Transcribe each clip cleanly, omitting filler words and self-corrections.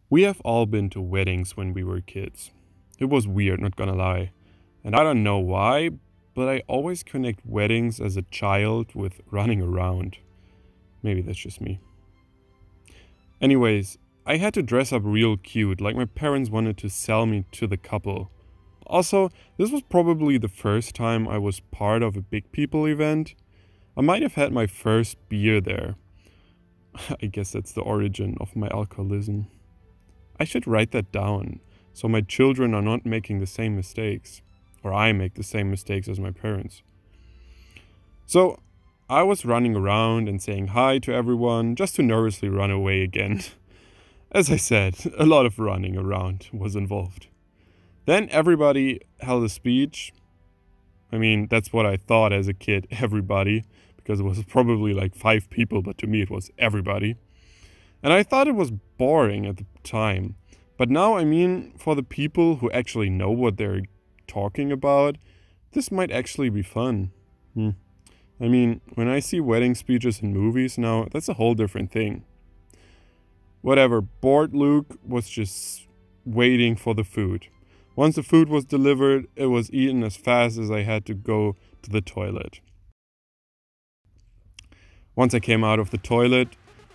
We have all been to weddings when we were kids. It was weird, not gonna lie. And I don't know why, but I always connect weddings as a child with running around. Maybe that's just me. Anyways, I had to dress up real cute, like my parents wanted to sell me to the couple. Also, this was probably the first time I was part of a big people event. I might have had my first beer there. I guess that's the origin of my alcoholism. I should write that down, so my children are not making the same mistakes. Or I make the same mistakes as my parents. So, I was running around and saying hi to everyone, just to nervously run away again. As I said, a lot of running around was involved. Then everybody held a speech. I mean, that's what I thought as a kid, everybody, because it was probably like 5 people, but to me it was everybody. And I thought it was boring at the time. But now, I mean, for the people who actually know what they're talking about, this might actually be fun. I mean, when I see wedding speeches in movies now, that's a whole different thing. Whatever, bored Luke was just waiting for the food. Once the food was delivered, it was eaten as fast as I had to go to the toilet. Once I came out of the toilet,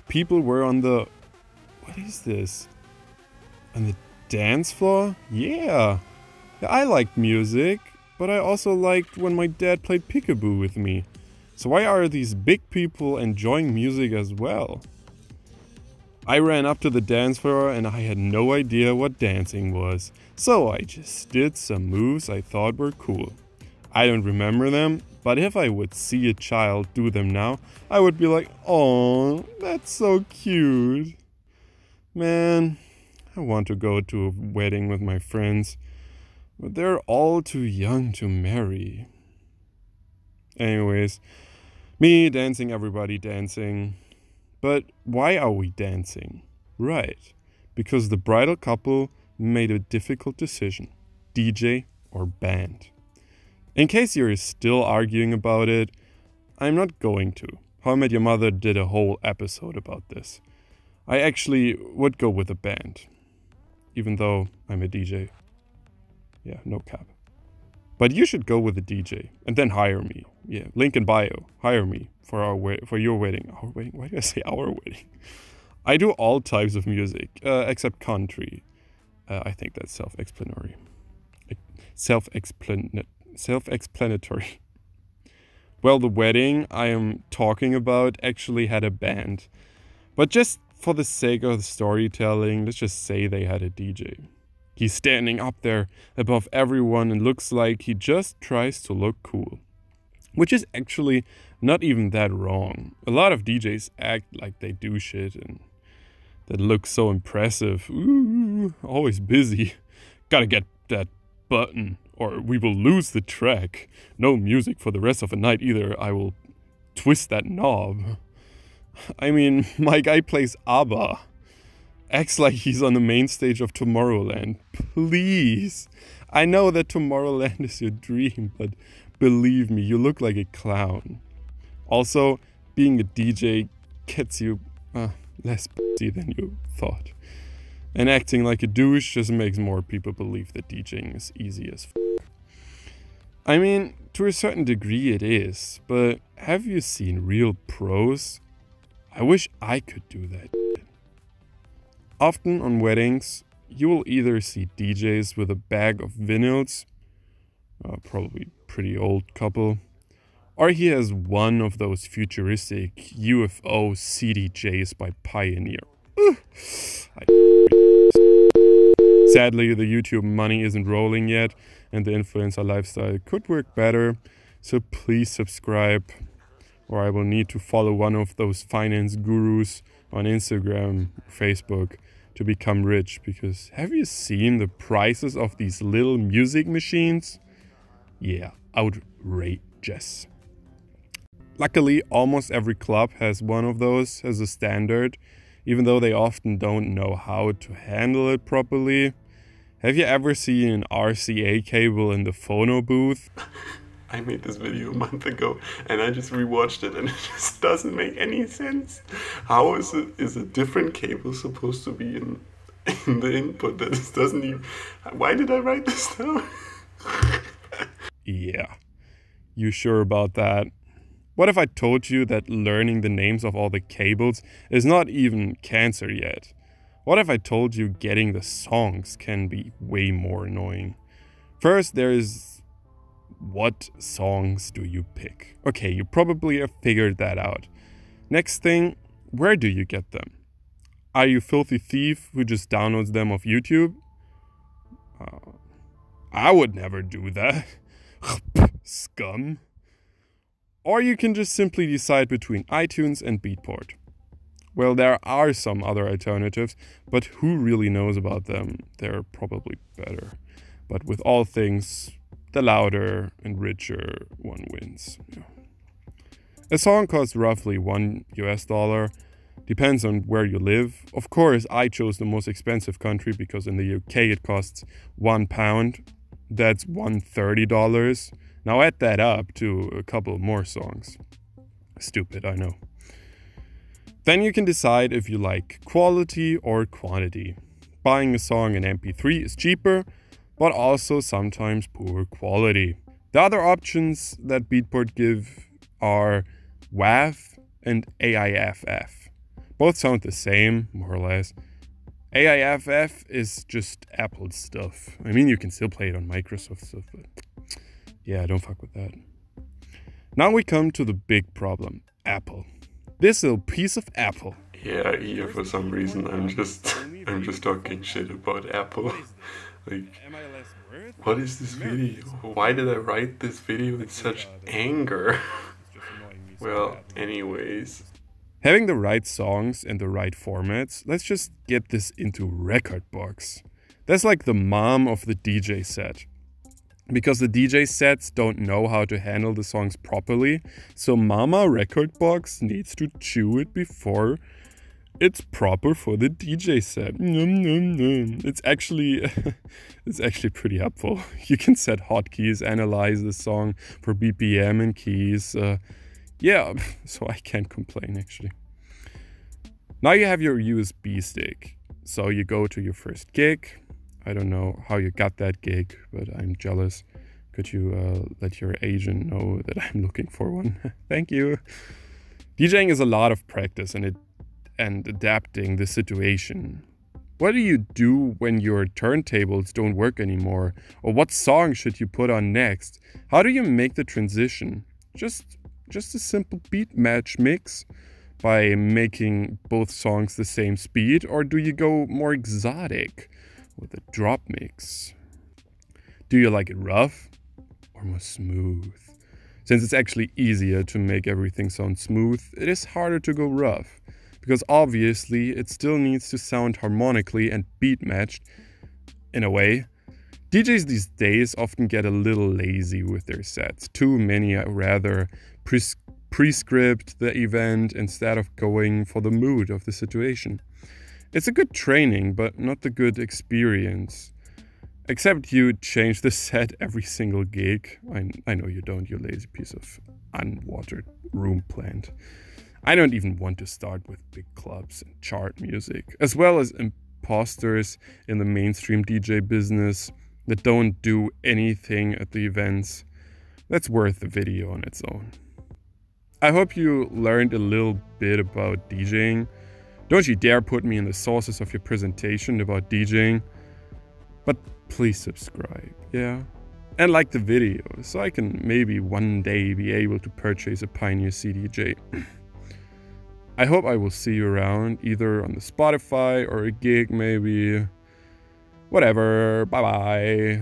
people were on the... What is this? On the dance floor? Yeah! I liked music, but I also liked when my dad played peekaboo with me. So why are these big people enjoying music as well? I ran up to the dance floor and I had no idea what dancing was. So I just did some moves I thought were cool. I don't remember them, but if I would see a child do them now, I would be like, "Oh, that's so cute." Man, I want to go to a wedding with my friends, but they're all too young to marry. Anyways, me dancing, everybody dancing. But why are we dancing? Right, because the bridal couple made a difficult decision. DJ or band. In case you're still arguing about it, I'm not going to. How I Met Your Mother did a whole episode about this. I actually would go with a band. Even though I'm a DJ. Yeah, no cap. But you should go with a DJ and then hire me. Yeah, link in bio. Hire me for your wedding. Our wedding? Why do I say our wedding? I do all types of music except country. I think that's self-explanatory. Self-explanatory. Well, the wedding I am talking about actually had a band. But just for the sake of the storytelling, let's just say they had a DJ. He's standing up there above everyone and looks like he just tries to look cool. Which is actually not even that wrong. A lot of DJs act like they do shit and that looks so impressive. Ooh, always busy. Gotta get that button or we will lose the track. No music for the rest of the night either. I will twist that knob. I mean, my guy plays ABBA. Acts like he's on the main stage of Tomorrowland. Please. I know that Tomorrowland is your dream, but believe me, you look like a clown. Also, being a DJ gets you less pussy than you thought. And acting like a douche just makes more people believe that DJing is easy as fuck. I mean, to a certain degree it is, but have you seen real pros? I wish I could do that. Often on weddings, you will either see DJs with a bag of vinyls, probably pretty old couple, or he has one of those futuristic UFO CDJs by Pioneer. Sadly, the YouTube money isn't rolling yet, and the influencer lifestyle could work better, so please subscribe, or I will need to follow one of those finance gurus on Instagram, Facebook, to become rich, because have you seen the prices of these little music machines? Yeah, outrageous. Luckily, almost every club has one of those as a standard, even though they often don't know how to handle it properly. Have you ever seen an RCA cable in the phono booth? I made this video a month ago and I just rewatched it and it just doesn't make any sense. How is a different cable supposed to be in in the input. That this doesn't even... Why did I write this down? Yeah. You sure about that? What if I told you that learning the names of all the cables is not even cancer yet? What if I told you getting the songs can be way more annoying? First, there is... what songs do you pick? Okay, you probably have figured that out. Next thing, where do you get them? Are you filthy thief who just downloads them off YouTube? I would never do that. Scum. Or you can just simply decide between iTunes and Beatport. Well, there are some other alternatives, but who really knows about them? They're probably better. But with all things, the louder and richer one wins. Yeah. A song costs roughly $1 US. Depends on where you live. Of course, I chose the most expensive country because in the UK it costs £1. That's $130. Now add that up to a couple more songs. Stupid, I know. Then you can decide if you like quality or quantity. Buying a song in MP3 is cheaper, but also sometimes poor quality. The other options that Beatport give are WAV and AIFF. Both sound the same, more or less. AIFF is just Apple stuff. I mean, you can still play it on Microsoft stuff, but yeah, don't fuck with that. Now we come to the big problem, Apple. This little piece of Apple. Yeah, here for some reason I'm just talking shit about Apple. Like, what is this video? Why did I write this video with such anger? Well, anyways. Having the right songs and the right formats, let's just get this into Rekordbox. That's like the mom of the DJ set. Because the DJ sets don't know how to handle the songs properly, so Mama Rekordbox needs to chew it before it's proper for the DJ set. It's actually pretty helpful. You can set hotkeys, analyze the song for BPM and keys. Yeah, so I can't complain actually. Now you have your USB stick. So you go to your first gig. I don't know how you got that gig, but I'm jealous. Could you let your agent know that I'm looking for one? Thank you. DJing is a lot of practice and adapting the situation. What do you do when your turntables don't work anymore? Or what song should you put on next? How do you make the transition? Just a simple beat match mix by making both songs the same speed, or do you go more exotic with a drop mix? Do you like it rough or more smooth? Since it's actually easier to make everything sound smooth, it is harder to go rough, because obviously it still needs to sound harmonically and beat matched in a way. DJs these days often get a little lazy with their sets. Too many rather prescript the event instead of going for the mood of the situation. It's a good training, but not the good experience. Except you change the set every single gig. I know you don't, you lazy piece of unwatered room plant. I don't even want to start with big clubs and chart music, as well as imposters in the mainstream DJ business that don't do anything at the events. That's worth the video on its own. I hope you learned a little bit about DJing. Don't you dare put me in the sources of your presentation about DJing. But please subscribe, yeah? And like the video, so I can maybe one day be able to purchase a Pioneer CDJ. I hope I will see you around, either on the Spotify or a gig maybe. Whatever, bye bye.